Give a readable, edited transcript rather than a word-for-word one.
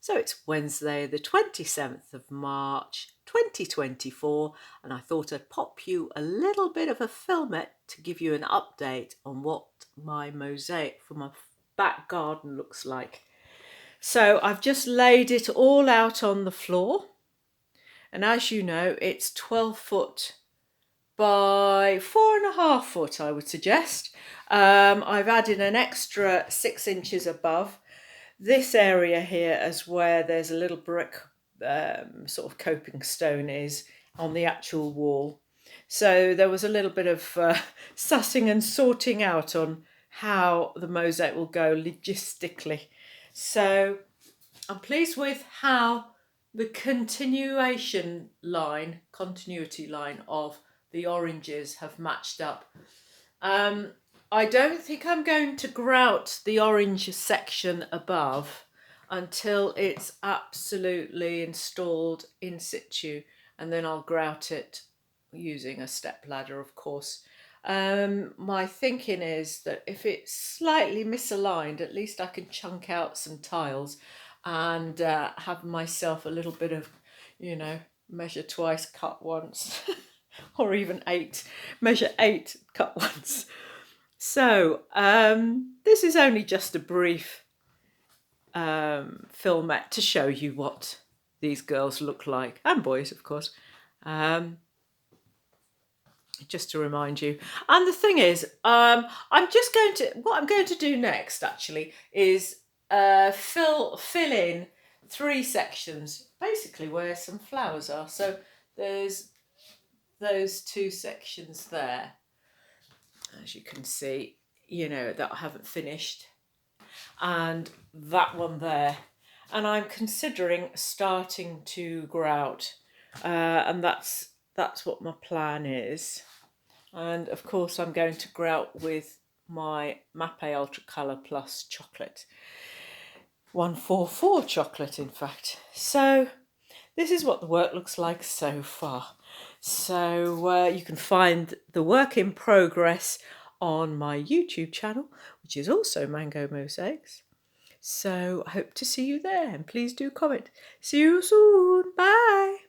So it's Wednesday the 27th of March 2024, and I thought I'd pop you a little bit of a filmet to give you an update on what my mosaic for my back garden looks like. So I've just laid it all out on the floor, and as you know, it's 12 foot by 4.5 foot, I would suggest. I've added an extra 6 inches above. This area here is where there's a little brick sort of coping stone is on the actual wall. So there was a little bit of sussing and sorting out on how the mosaic will go logistically. So I'm pleased with how the continuity line of the oranges have matched up. I don't think I'm going to grout the orange section above until it's absolutely installed in situ, and then I'll grout it using a step ladder, of course. My thinking is that if it's slightly misaligned, at least I can chunk out some tiles and have myself a little bit of, measure twice, cut once, or even measure 8, cut once. So this is only just a brief filmette to show you what these girls look like, and boys, of course. Just to remind you. And the thing is, what I'm going to do next actually is fill in 3 sections, basically where some flowers are. So there's those 2 sections there, as you can see, that I haven't finished, and that one there. And I'm considering starting to grout, and that's what my plan is. And of course I'm going to grout with my Mapei Ultra Colour Plus chocolate, 144 chocolate in fact. So this is what the work looks like so far. So you can find the work in progress on my YouTube channel, which is also Mango Mosaics. So I hope to see you there, and please do comment. See you soon. Bye.